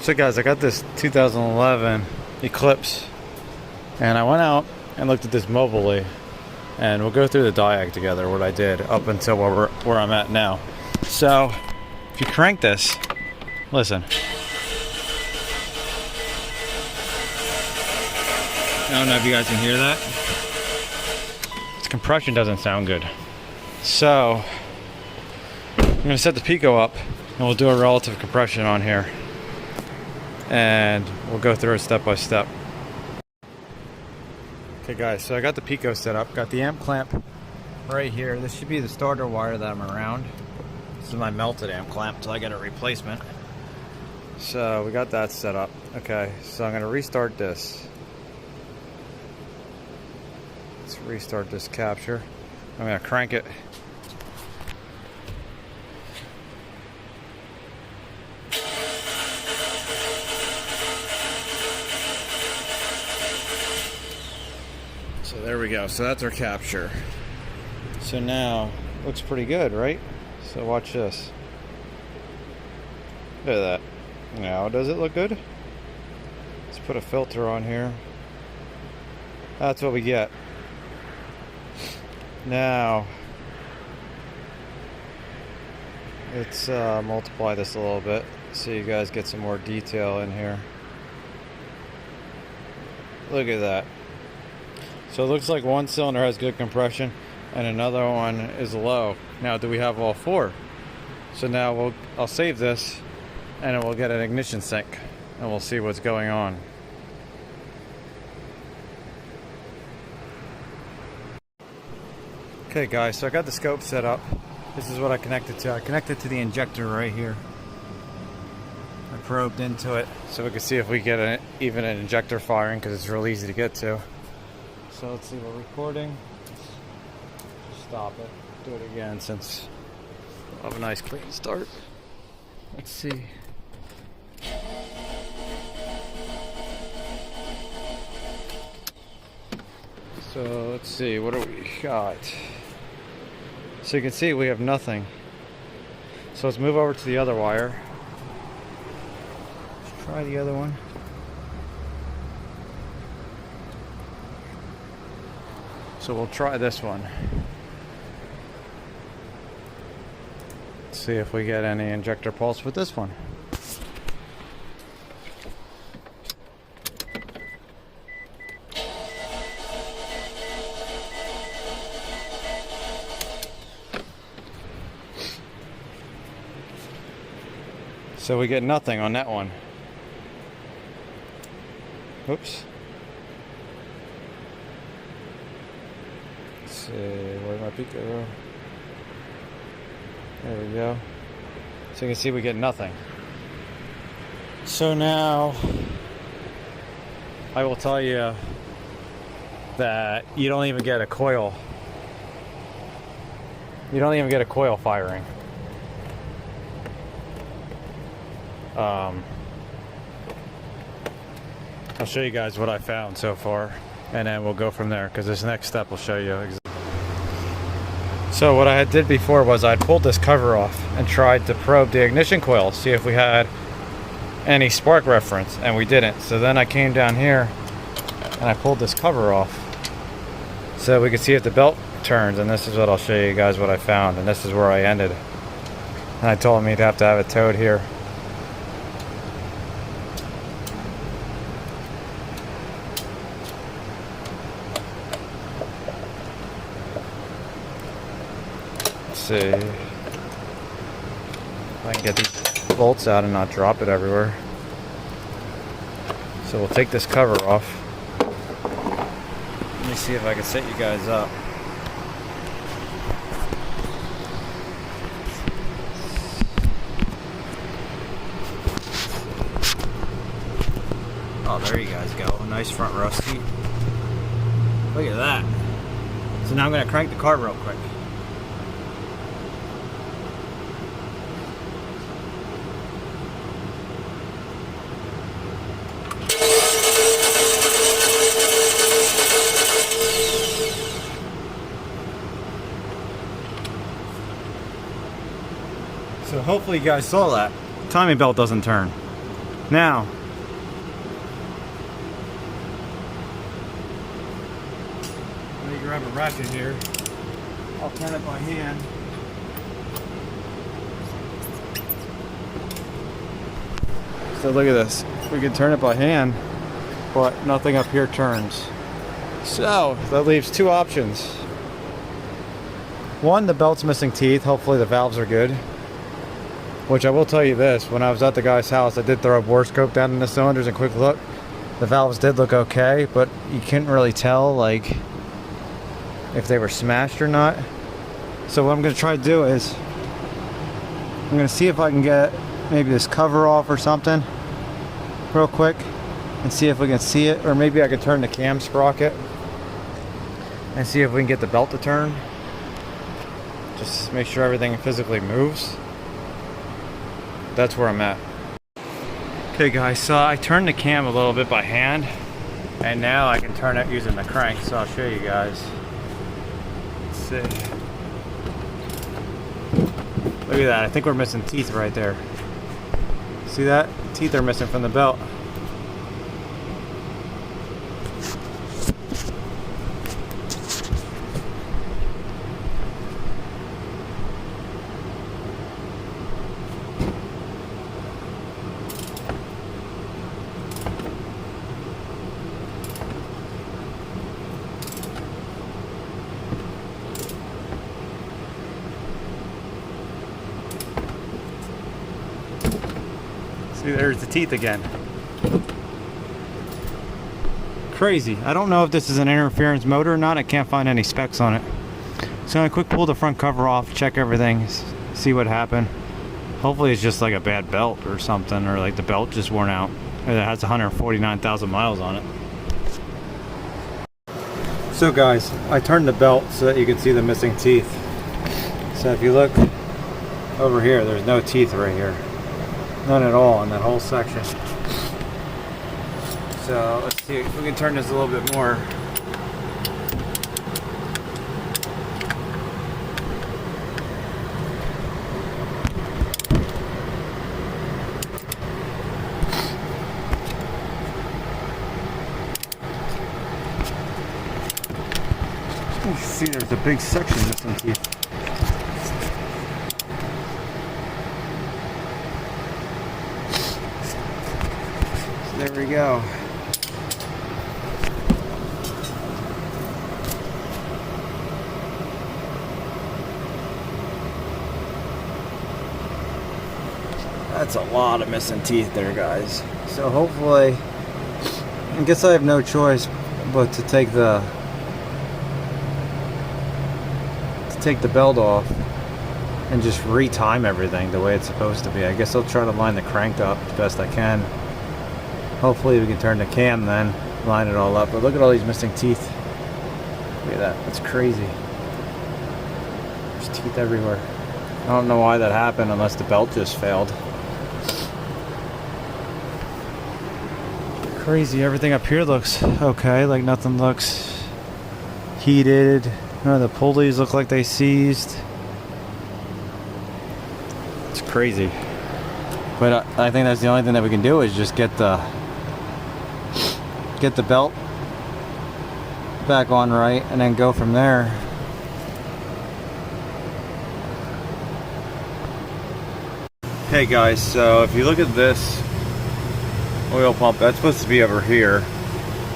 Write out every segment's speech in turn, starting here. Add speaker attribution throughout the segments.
Speaker 1: So guys, I got this 2011 Eclipse, and I went out and looked at this mobilely, and we'll go through the diag together, what I did up until where I'm at now. So if you crank this, listen. I don't know if you guys can hear that. Its compression doesn't sound good. So I'm gonna set the Pico up and we'll do a relative compression on here. And we'll go through it step by step. Okay guys, so I got the Pico set up, got the amp clamp right here. This should be the starter wire that I'm around. This is my melted amp clamp, so I got a replacement. So we got that set up. Okay, so I'm gonna restart this. Let's restart this capture. I'm gonna crank it. So there we go. So that's our capture. So now, looks pretty good, right? So watch this. Look at that. Now, does it look good? Let's put a filter on here. That's what we get. Now, let's multiply this a little bit so you guys get some more detail in here. Look at that. So it looks like one cylinder has good compression and another one is low. Now, do we have all four? So now I'll save this and then we'll get an ignition sync and we'll see what's going on. Okay guys, so I got the scope set up. This is what I connected to. I connected to the injector right here. I probed into it so we can see if we get even an injector firing, because it's real easy to get to. So let's see, we're recording. Just stop it. Do it again since we'll have a nice clean start. Let's see. So let's see, what do we got? So you can see we have nothing. So let's move over to the other wire. Let's try the other one. So we'll try this one. Let's see if we get any injector pulse with this one. So we get nothing on that one. Oops. Let's see, where'd my Pico go? There we go. So you can see we get nothing. So now, I will tell you that you don't even get a coil. You don't even get a coil firing. I'll show you guys what I found so far, and then we'll go from there, because this next step will show you exactly. So what I did before was I pulled this cover off and tried to probe the ignition coil, see if we had any spark reference, and we didn't. So then I came down here and I pulled this cover off so we could see if the belt turns, and this is what I'll show you guys what I found, and this is where I ended. And I told him he'd have to have it towed here. See if I can get these bolts out and not drop it everywhere. So we'll take this cover off. Let me see if I can set you guys up. Oh, there you guys go. Nice front row seat. Look at that. So now I'm going to crank the car real quick. So hopefully you guys saw that. Timing belt doesn't turn. Now, let me grab a ratchet here. I'll turn it by hand. So look at this. We can turn it by hand, but nothing up here turns. So that leaves two options. One, the belt's missing teeth. Hopefully the valves are good. Which I will tell you this, when I was at the guy's house, I did throw a bore scope down in the cylinders and quick look. The valves did look okay, but you couldn't really tell like if they were smashed or not. So what I'm going to try to do is I'm going to see if I can get maybe this cover off or something real quick and see if we can see it, or maybe I could turn the cam sprocket and see if we can get the belt to turn. Just make sure everything physically moves. That's where I'm at. Okay guys, so I turned the cam a little bit by hand and now I can turn it using the crank, so I'll show you guys. Let's see. Look at that, I think we're missing teeth right there. See that? Teeth are missing from the belt. See, there's the teeth again. Crazy. I don't know if this is an interference motor or not. I can't find any specs on it. So I'm gonna quick pull the front cover off, check everything, see what happened. Hopefully it's just like a bad belt or something, or like the belt just worn out. It has 149,000 miles on it. So guys, I turned the belt so that you can see the missing teeth. So if you look over here, there's no teeth right here. None at all in that whole section. So let's see if we can turn this a little bit more. You can see there's a big section missing teeth. There we go. That's a lot of missing teeth there, guys. So hopefully, I guess I have no choice but to take the belt off and just re-time everything the way it's supposed to be. I guess I'll try to line the crank up as best I can. Hopefully we can turn the cam then, line it all up. But look at all these missing teeth. Look at that, that's crazy. There's teeth everywhere. I don't know why that happened unless the belt just failed. Crazy, everything up here looks okay, like nothing looks heated. None of the pulleys look like they seized. It's crazy. But I think that's the only thing that we can do is just get the belt back on right and then go from there. Hey guys, so if you look at this oil pump, that's supposed to be over here.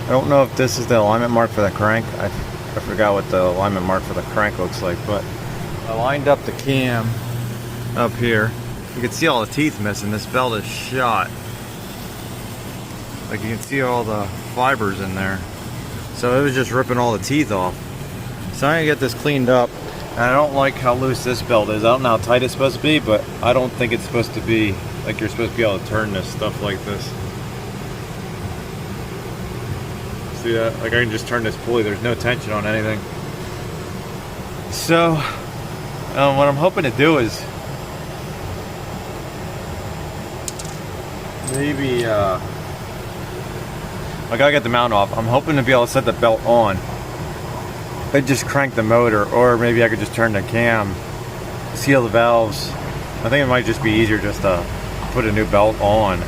Speaker 1: I don't know if this is the alignment mark for the crank. I forgot what the alignment mark for the crank looks like, but I lined up the cam up here. You can see all the teeth missing. This belt is shot. Like you can see all the fibers in there. So it was just ripping all the teeth off. So I'm gonna get this cleaned up. And I don't like how loose this belt is. I don't know how tight it's supposed to be, but I don't think it's supposed to be like you're supposed to be able to turn this stuff like this. See that? Like I can just turn this pulley. There's no tension on anything. So what I'm hoping to do is maybe I gotta get the mount off. I'm hoping to be able to set the belt on and just crank the motor, or maybe I could just turn the cam, seal the valves. I think it might just be easier just to put a new belt on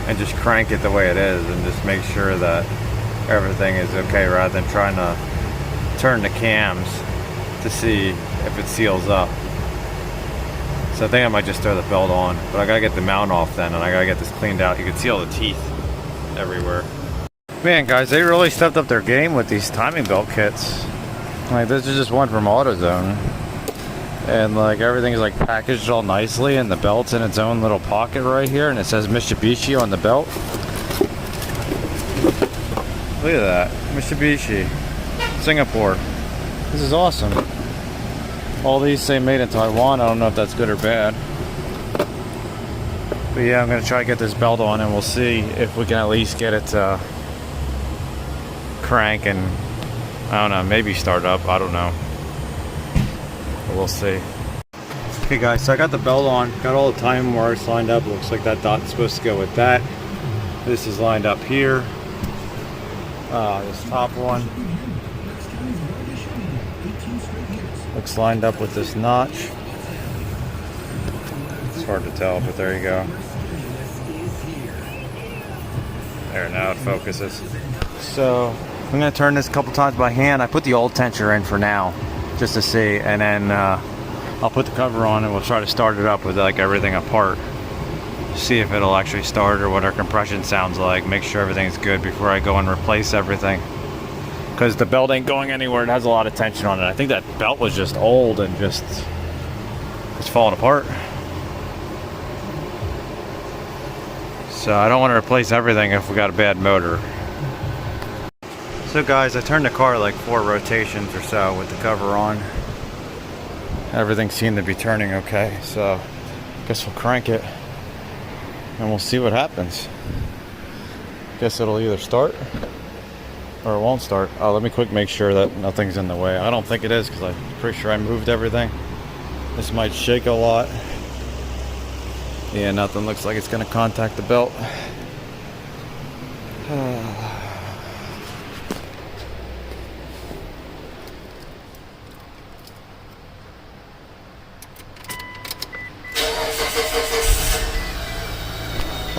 Speaker 1: and just crank it the way it is and just make sure that everything is okay rather than trying to turn the cams to see if it seals up. So I think I might just throw the belt on, but I gotta get the mount off then, and I gotta get this cleaned out. You can see all the teeth everywhere. Man, guys, they really stepped up their game with these timing belt kits. Like, this is just one from AutoZone, and like everything's like packaged all nicely, and the belt's in its own little pocket right here, and it says Mitsubishi on the belt. Look at that, Mitsubishi, Singapore. This is awesome. All these say made in Taiwan. I don't know if that's good or bad. But yeah, I'm gonna try to get this belt on, and we'll see if we can at least get it to crank and, I don't know, maybe start up. I don't know. But we'll see. Okay guys, so I got the belt on, got all the timing marks lined up. Looks like that dot's supposed to go with that. This is lined up here. This top one looks lined up with this notch. It's hard to tell, but there you go. There, now it focuses. So I'm gonna turn this a couple times by hand. I put the old tensioner in for now, just to see, and then I'll put the cover on and we'll try to start it up with like everything apart. See if it'll actually start or what our compression sounds like. Make sure everything's good before I go and replace everything. Because the belt ain't going anywhere. It has a lot of tension on it. I think that belt was just old and just it's falling apart. So I don't want to replace everything if we got a bad motor. So guys, I turned the car like 4 rotations or so with the cover on. Everything seemed to be turning okay, so I guess we'll crank it and we'll see what happens. Guess it'll either start or it won't start. Oh, let me quick make sure that nothing's in the way. I don't think it is because I'm pretty sure I moved everything. This might shake a lot. Yeah, nothing looks like it's gonna contact the belt.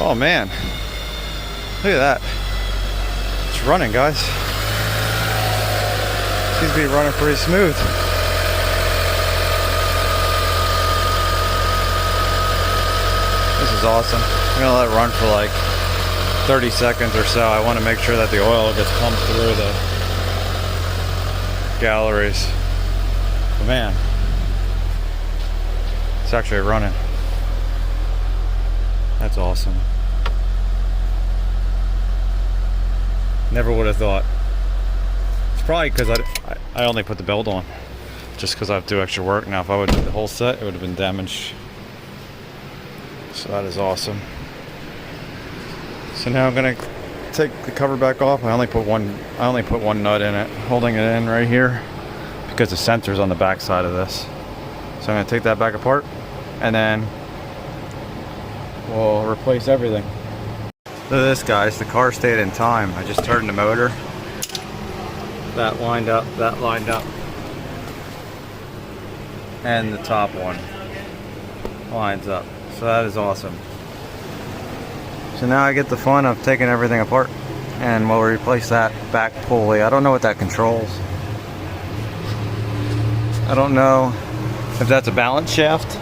Speaker 1: Oh man, look at that. It's running, guys. Seems to be running pretty smooth. This is awesome. I'm gonna let it run for like 30 seconds or so. I want to make sure that the oil gets pumped through the galleries. But man, it's actually running. That's awesome. Never would have thought. It's probably because I only put the belt on. Just because I have to do extra work. Now if I would do the whole set, it would have been damaged. So that is awesome. So now I'm gonna take the cover back off. I only put one nut in it, holding it in right here because the sensor's on the back side of this. So I'm gonna take that back apart and then we'll replace everything. Look at this, guys. The car stayed in time. I just turned the motor. That lined up, that lined up. And the top one lines up. So that is awesome. So now I get the fun of taking everything apart and we'll replace that back pulley. I don't know what that controls. I don't know if that's a balance shaft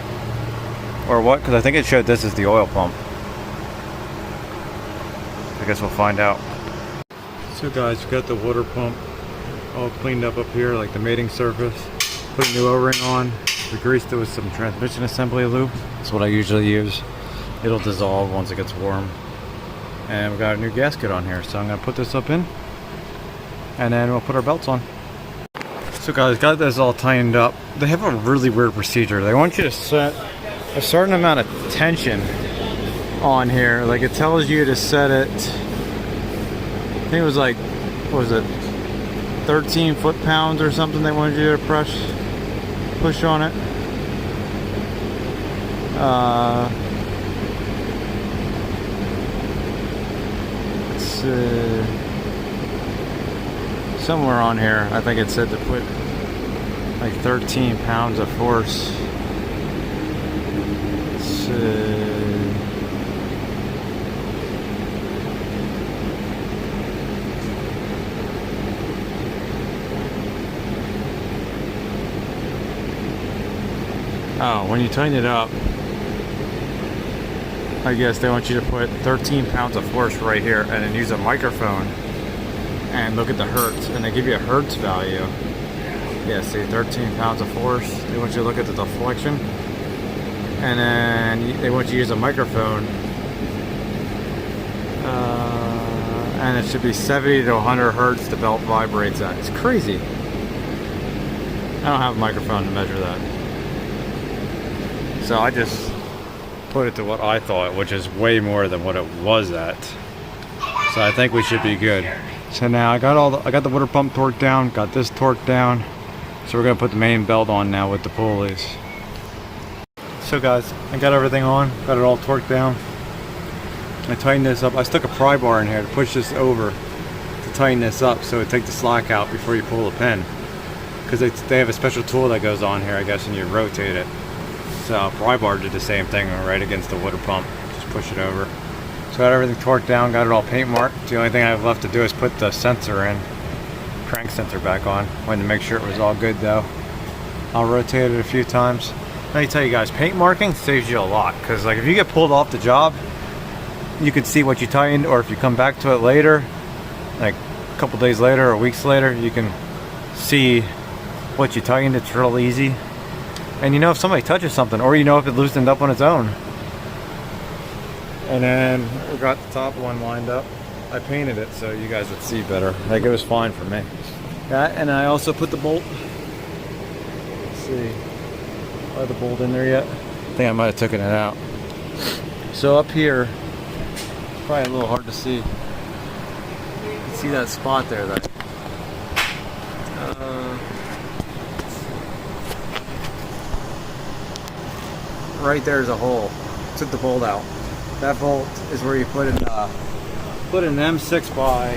Speaker 1: or what, because I think it showed this is the oil pump. I guess we'll find out. So guys, we got the water pump all cleaned up here, like the mating surface. Put a new O-ring on. We greased it with some transmission assembly lube. That's what I usually use. It'll dissolve once it gets warm. And we got a new gasket on here, so I'm gonna put this up in and then we'll put our belts on. So guys, got this all tightened up. They have a really weird procedure. They want you to set a certain amount of tension on here. Like it tells you to set it, I think it was like, what was it, 13 foot-pounds or something they wanted you to push on it. Somewhere on here I think it said to put like 13 pounds of force. Oh, when you tighten it up, I guess they want you to put 13 pounds of force right here and then use a microphone and look at the hertz, and they give you a hertz value. Yeah, see, 13 pounds of force. They want you to look at the deflection, and then they want you to use a microphone, and it should be 70 to 100 hertz the belt vibrates at. It's crazy. I don't have a microphone to measure that, so I just put it to what I thought, which is way more than what it was at. So I think we should be good. So now I got the water pump torqued down, got this torqued down. So we're gonna put the main belt on now with the pulleys. So guys, I got everything on, got it all torqued down. I tightened this up. I stuck a pry bar in here to push this over to tighten this up so it take the slack out before you pull the pin. Because they have a special tool that goes on here, I guess, and you rotate it. So pry bar did the same thing right against the water pump. Just push it over. So I got everything torqued down, got it all paint marked. The only thing I have left to do is put the sensor in. Crank sensor back on. Wanted to make sure it was all good though. I'll rotate it a few times. Let me tell you guys, paint marking saves you a lot, because like if you get pulled off the job, you can see what you tightened, or if you come back to it later, like a couple days later or weeks later, you can see what you tightened. It's real easy, and you know if somebody touches something, or you know if it loosened up on its own. And then we got the top one lined up. I painted it so you guys would see better. Like, it was fine for me. That, and I also put the bolt. Let's see. Do I have the bolt in there yet? I think I might have taken it out. So up here, probably a little hard to see. You can see that spot there. That. Right there's a hole. Took the bolt out. That bolt is where you put in an M6 by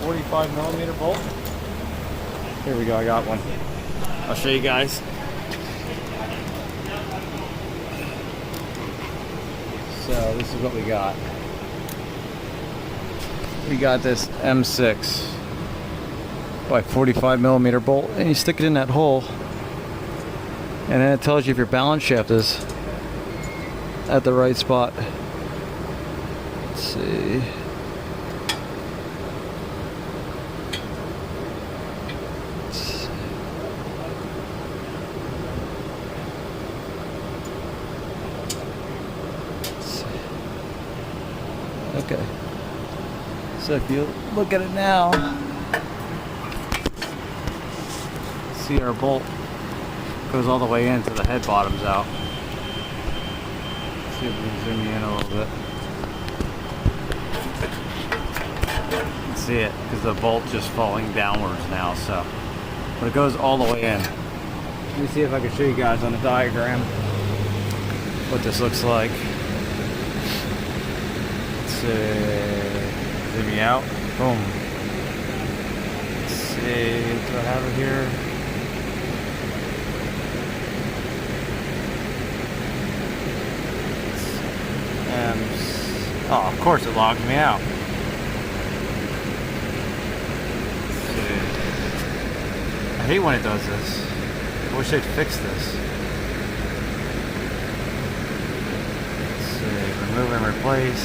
Speaker 1: 45 millimeter bolt. Here we go, I got one. I'll show you guys. So this is what we got. We got this M6 by 45 millimeter bolt, and you stick it in that hole, and then it tells you if your balance shaft is at the right spot. Let's see. Okay. So if you look at it now, see our bolt goes all the way in to the head bottoms out. See if we can zoom you in a little bit. You can see it because the bolt's just falling downwards now. So, but it goes all the way in. Let me see if I can show you guys on the diagram what this looks like. Let's see. Zoom you out. Boom. Let's see. Do I have it here? Oh, of course it logged me out. Let's see. I hate when it does this. I wish they'd fix this. Let's see. Remove and replace.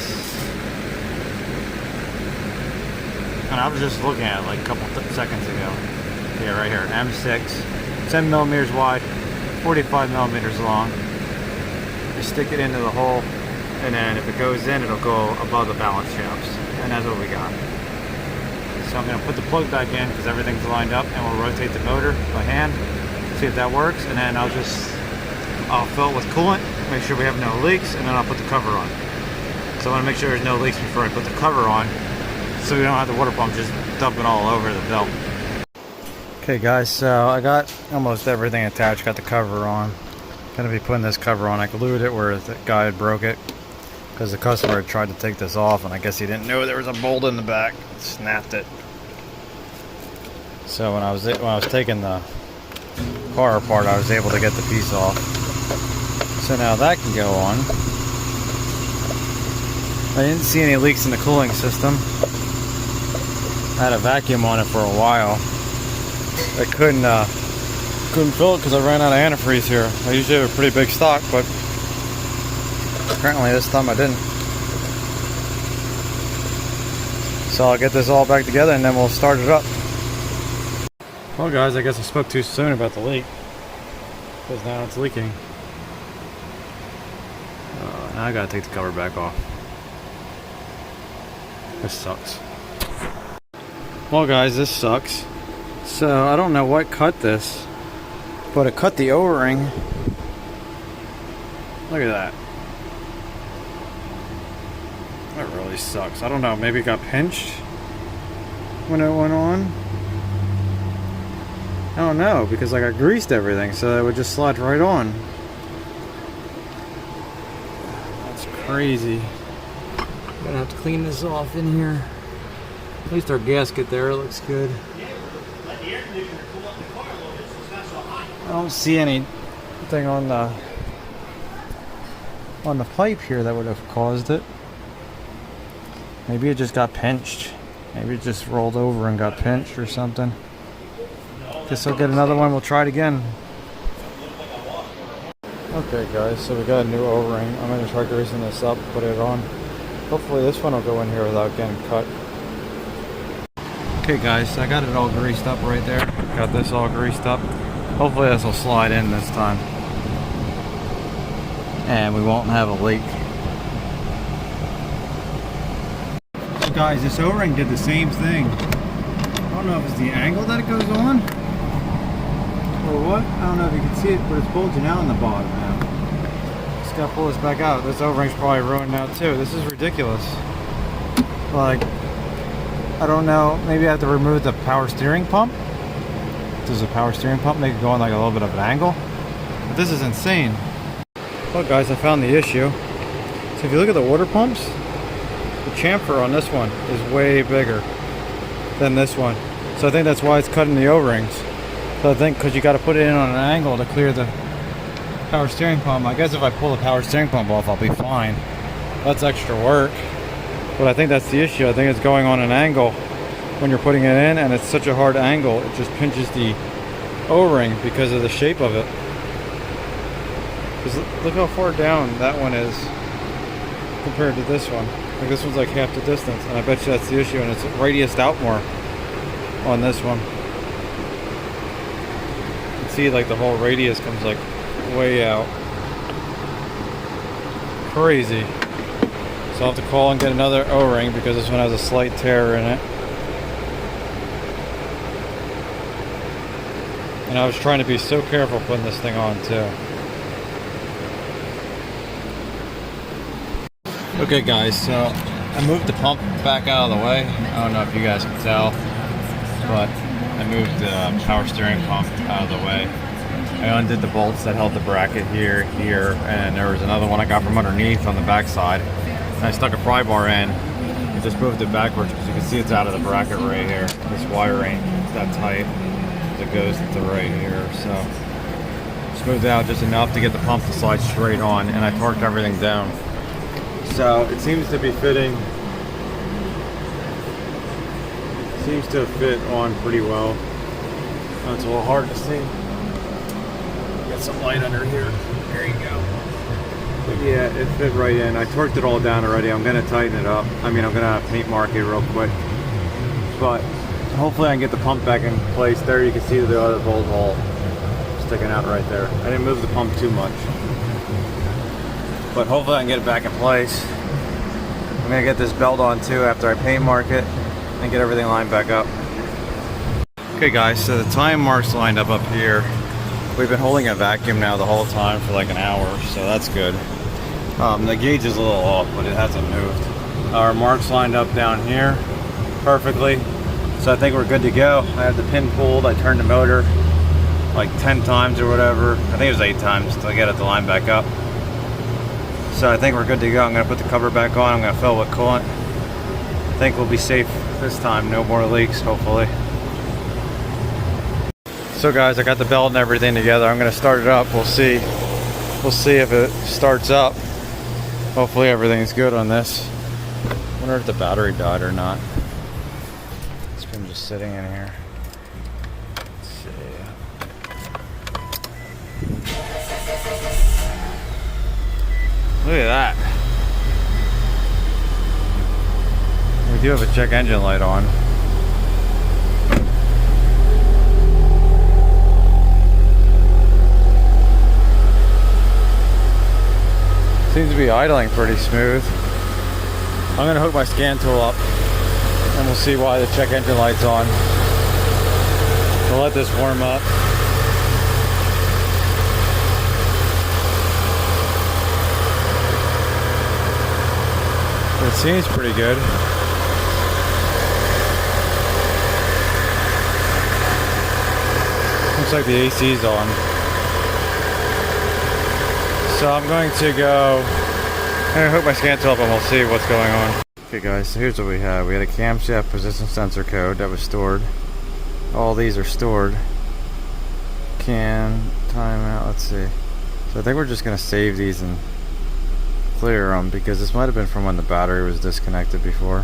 Speaker 1: And I was just looking at it like a couple seconds ago. Yeah, right here. M6. 10 millimeters wide, 45 millimeters long. You stick it into the hole, and then if it goes in, it'll go above the balance shafts, and that's what we got. So I'm going to put the plug back in because everything's lined up, and we'll rotate the motor by hand, see if that works, and then I'll fill it with coolant, make sure we have no leaks, and then I'll put the cover on. So I want to make sure there's no leaks before I put the cover on, so we don't have the water pump just dumping all over the belt. Okay guys, so I got almost everything attached, got the cover on. Gonna be putting this cover on. I glued it where the guy had broke it because the customer had tried to take this off, and I guess he didn't know there was a bolt in the back. Snapped it. So when I was taking the car apart, I was able to get the piece off. So now that can go on. I didn't see any leaks in the cooling system. I had a vacuum on it for a while. I couldn't fill it because I ran out of antifreeze here. I usually have a pretty big stock, but apparently this time I didn't. So I'll get this all back together and then we'll start it up. Well guys, I guess I spoke too soon about the leak, because now it's leaking. Now I gotta take the cover back off. This sucks. Well guys, this sucks. So I don't know what cut this, but it cut the O-ring. Look at that. That really sucks. I don't know, maybe it got pinched when it went on. I don't know, because like I greased everything so it would just slide right on. That's crazy. Gonna have to clean this off in here. At least our gasket there looks good. I don't see anything on the pipe here that would have caused it. Maybe it just got pinched. Maybe it just rolled over and got pinched or something. Guess I'll get another one. We'll try it again. Okay guys, so we got a new O-ring. I'm going to try greasing this up, put it on. Hopefully this one will go in here without getting cut. Okay guys, so I got it all greased up right there. Got this all greased up. Hopefully this will slide in this time. And we won't have a leak. So guys, this O-ring did the same thing. I don't know if it's the angle that it goes on or what. I don't know if you can see it, but it's bulging out on the bottom now. Just gotta pull this back out. This O-ring's probably ruined now too. This is ridiculous. Like, I don't know, maybe I have to remove the power steering pump. Does the power steering pump make it go on like a little bit of an angle? But this is insane. Well guys, I found the issue. So if you look at the water pumps, the chamfer on this one is way bigger than this one. So I think that's why it's cutting the O-rings. So I think because you got to put it in on an angle to clear the power steering pump. I guess if I pull the power steering pump off, I'll be fine. That's extra work. But I think that's the issue. I think it's going on an angle when you're putting it in, and it's such a hard angle, it just pinches the O-ring because of the shape of it. Because look how far down that one is compared to this one. Like this one's like half the distance, and I bet you that's the issue, and it's radiused out more on this one. You can see like the whole radius comes like way out. Crazy. So I'll have to call and get another O-ring because this one has a slight tear in it. And I was trying to be so careful putting this thing on too. Okay guys, so I moved the pump back out of the way. I don't know if you guys can tell, but I moved the power steering pump out of the way. I undid the bolts that held the bracket here, and there was another one I got from underneath on the back side. And I stuck a pry bar in and just moved it backwards because you can see it's out of the bracket right here. This wire ain't that tight. It goes to right here, so smoothed out just enough to get the pump to slide straight on, and I torqued everything down. So it seems to be fitting. Seems to fit on pretty well. Oh, it's a little hard to see. Get some light under here. There you go. But yeah, it fit right in. I torqued it all down already. I'm gonna tighten it up. I mean, I'm gonna paint mark it real quick. But hopefully I can get the pump back in place. There you can see the other bolt hole sticking out right there. I didn't move the pump too much. But hopefully I can get it back in place. I'm gonna get this belt on too after I paint mark it and get everything lined back up. Okay guys, so the time mark's lined up here. We've been holding a vacuum now the whole time for like an hour, so that's good. The gauge is a little off, but it hasn't moved. Our mark's lined up down here perfectly. So I think we're good to go. I have the pin pulled, I turned the motor like 10 times or whatever. I think it was 8 times to get it to line back up. So I think we're good to go. I'm gonna put the cover back on, I'm gonna fill it with coolant. I think we'll be safe this time, no more leaks, hopefully. So guys, I got the belt and everything together. I'm gonna start it up, we'll see. We'll see if it starts up. Hopefully everything's good on this. I wonder if the battery died or not. It's been just sitting in here. Let's Look at that. We do have a check engine light on. Seems to be idling pretty smooth. I'm gonna hook my scan tool up and we'll see why the check engine light's on. We'll let this warm up. It seems pretty good. Looks like the AC's on. So I'm going to go and hook my scan tool up and we'll see what's going on. Okay guys, so here's what we have. We had a camshaft position sensor code that was stored. All these are stored. Timeout, let's see. So I think we're just going to save these and clear them because this might have been from when the battery was disconnected before.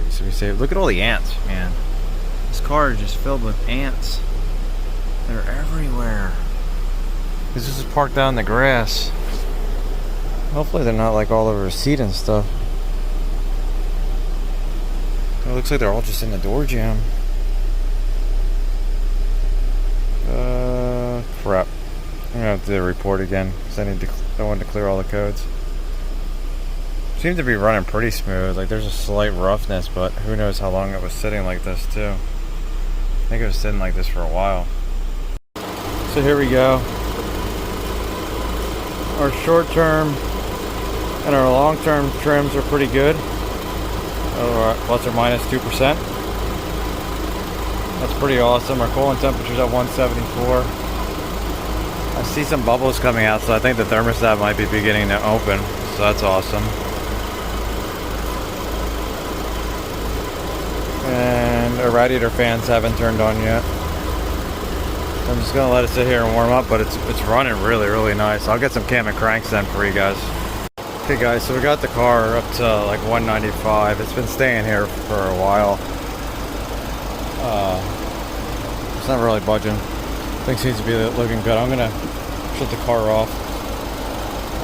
Speaker 1: Okay, so we save. Look at all the ants, man. This car is just filled with ants. They're everywhere. This is parked down in the grass. Hopefully they're not like all over the seat and stuff. It looks like they're all just in the door jamb. Crap. I'm gonna have to report again because I wanted to clear all the codes. Seems to be running pretty smooth. Like there's a slight roughness, but who knows how long it was sitting like this too. I think it was sitting like this for a while. So here we go. Our short-term and our long-term trims are pretty good. Plus or minus 2%. That's pretty awesome. Our coolant temperature's at 174. I see some bubbles coming out, so I think the thermostat might be beginning to open. So that's awesome. And our radiator fans haven't turned on yet. I'm just gonna let it sit here and warm up, but it's running really nice. I'll get some cam and cranks then for you guys. Okay guys, so we got the car up to like 195. It's been staying here for a while. It's not really budging. Things seems to be looking good. I'm gonna shut the car off.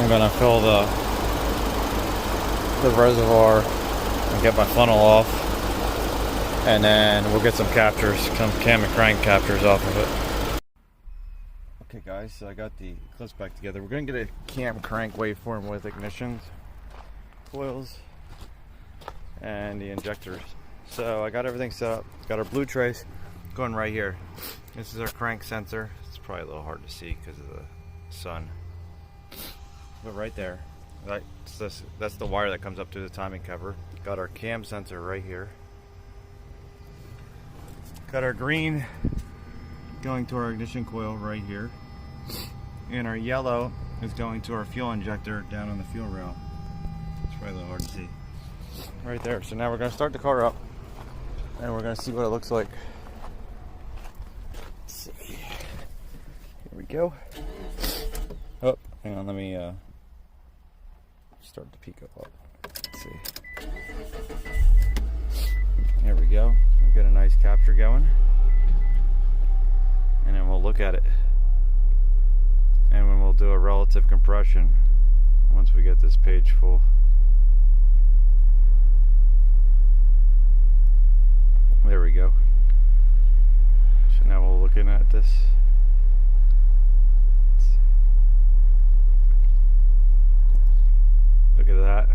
Speaker 1: I'm gonna fill the reservoir and get my funnel off, and then we'll get some captures, some cam and crank captures off of it. Okay guys, so I got the clips back together. We're going to get a cam crank waveform with ignitions, coils, and the injectors. So I got everything set up. Got our blue trace going right here. This is our crank sensor. It's probably a little hard to see because of the sun. But right there, that's the wire that comes up to the timing cover. Got our cam sensor right here. Got our green going to our ignition coil right here, and our yellow is going to our fuel injector down on the fuel rail. It's probably a little hard to see right there. So now we're going to start the car up and we're going to see what it looks like. Let's see. Here we go. Oh, hang on, let me start the Pico up. Let's see. There we go. We've got a nice capture going. And then we'll look at it, and when we'll do a relative compression once we get this page full. There we go. So now we're looking at this. Look at that.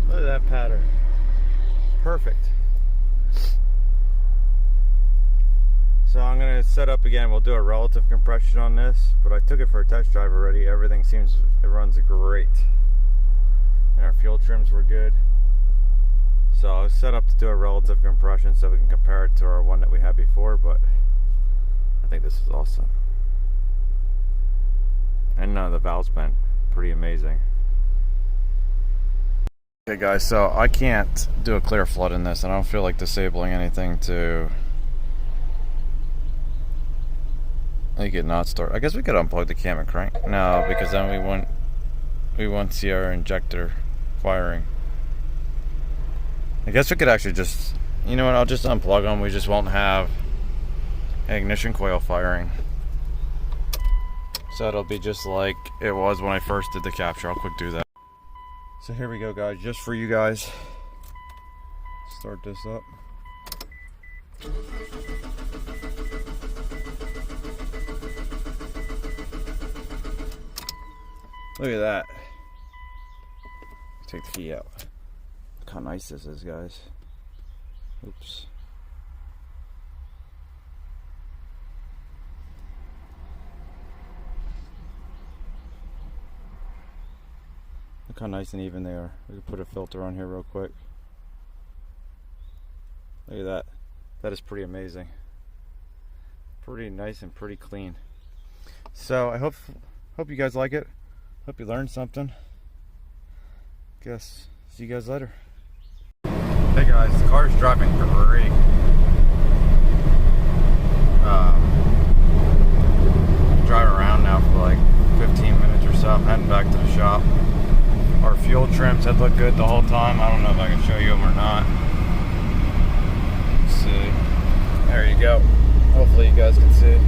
Speaker 1: Look at that pattern. Perfect. So I'm going to set up again. We'll do a relative compression on this, but I took it for a test drive already. Everything seems, it runs great. And our fuel trims were good. So I was set up to do a relative compression so we can compare it to our one that we had before, but I think this is awesome. And none of the valves bent. Pretty amazing. Okay guys, so I can't do a clear flood in this, and I don't feel like disabling anything to make it not start. I guess we could unplug the cam and crank. No, because then we won't see our injector firing. I guess we could actually just, you know what, I'll just unplug them. We just won't have an ignition coil firing. So it'll be just like it was when I first did the capture. I'll quick do that. So here we go, guys, just for you guys. Start this up. Look at that. Take the key out. Look how nice this is, guys. Oops. Look how nice and even they are. We can put a filter on here real quick. Look at that. That is pretty amazing. Pretty nice and pretty clean. So I hope you guys like it. Hope you learned something. Guess see you guys later. Hey guys, the car's driving great. Driving around now for like 15 minutes or so. I'm heading back to the shop. Our fuel trims had looked good the whole time. I don't know if I can show you them or not. Let's see. There you go. Hopefully you guys can see.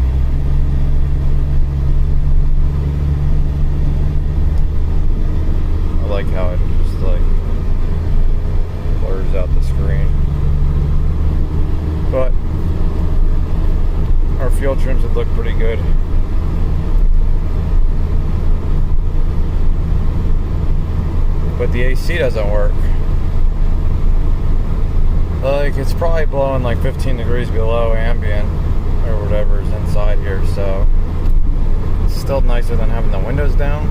Speaker 1: I like how it just like blurs out the screen. But our fuel trims would look pretty good. But the AC doesn't work. Like, it's probably blowing like 15 degrees below ambient or whatever is inside here, so it's still nicer than having the windows down,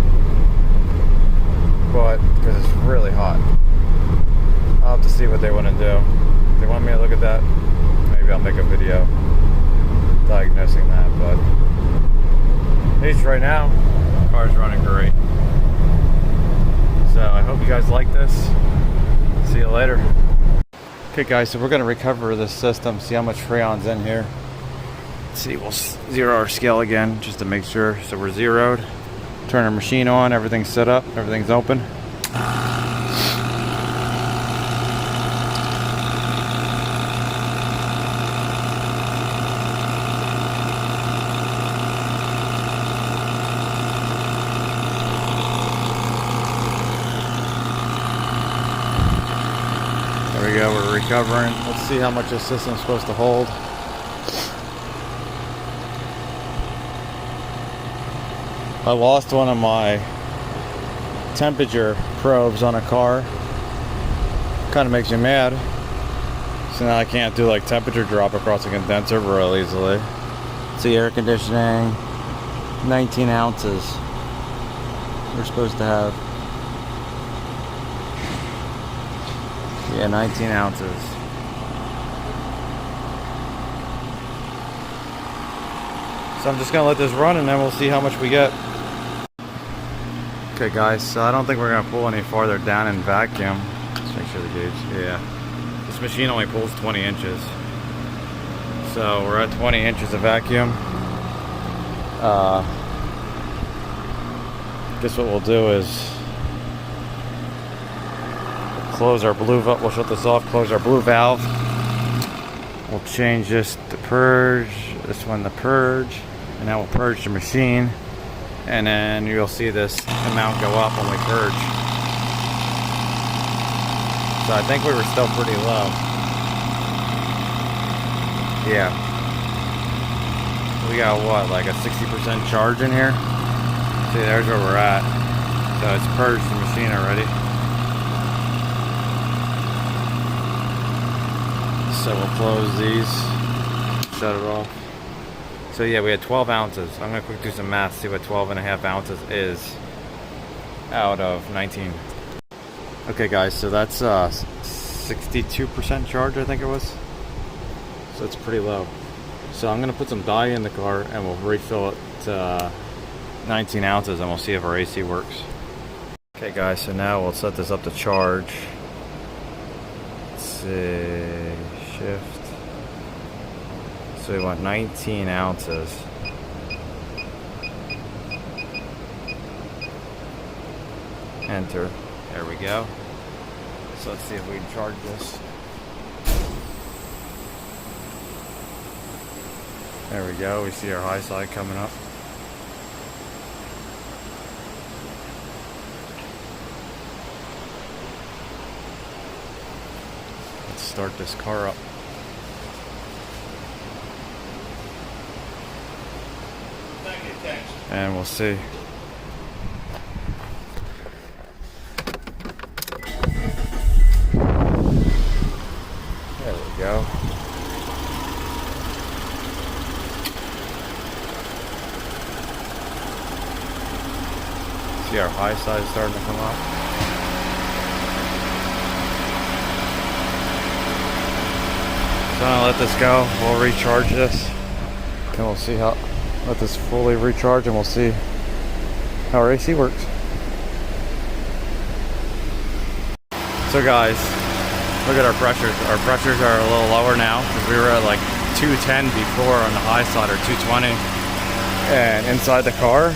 Speaker 1: but because it's really hot. I'll have to see what they want to do. If they want me to look at that, maybe I'll make a video diagnosing that, but at least right now, the car's running great. So I hope you guys like this. See you later. Okay guys, so we're going to recover this system, see how much Freon's in here. Let's see, we'll zero our scale again just to make sure. So we're zeroed. Turn our machine on, everything's set up, everything's open. There we go, we're recovering. Let's see how much this system's supposed to hold. I lost one of my temperature probes on a car. Kind of makes me mad. So now I can't do like temperature drop across a condenser real easily. See, air conditioning, 19 ounces. We're supposed to have. Yeah, 19 ounces. So I'm just gonna let this run and then we'll see how much we get. Okay guys, so I don't think we're gonna pull any farther down in vacuum. Let's make sure the gauge, yeah. This machine only pulls 20 inches. So we're at 20 inches of vacuum. Guess what we'll do is close our blue valve. We'll shut this off, close our blue valve. We'll change this to purge, this one to purge, and then we'll purge the machine. And then you'll see this amount go up when we purge. So I think we were still pretty low. Yeah. We got what, like a 60% charge in here? See, there's where we're at. So it's purged the machine already. So we'll close these, shut it off. So yeah, we had 12 ounces. I'm gonna quick do some math, see what 12.5 ounces is out of 19. Okay guys, so that's 62% charge, I think it was. So it's pretty low. So I'm gonna put some dye in the car and we'll refill it to 19 ounces and we'll see if our AC works. Okay guys, so now we'll set this up to charge. Let's see, shift. So we want 19 ounces. Enter. There we go. So let's see if we can charge this. There we go. We see our high side coming up. Let's start this car up. And we'll see. There we go. See our high side starting to come up. So I'm gonna let this go. We'll recharge this. And we'll see how, let this fully recharge and we'll see how our AC works. So guys, look at our pressures. Our pressures are a little lower now because we were at like 210 before on the high side, or 220. And inside the car,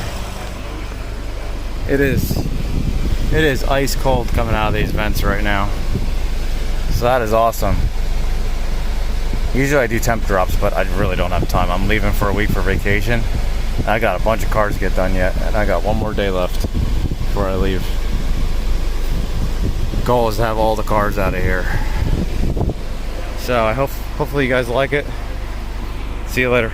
Speaker 1: it is ice cold coming out of these vents right now. So that is awesome. Usually I do temp drops, but I really don't have time. I'm leaving for a week for vacation. I got a bunch of cars to get done yet, and I got one more day left before I leave. Goal is to have all the cars out of here. So hopefully you guys like it. See you later.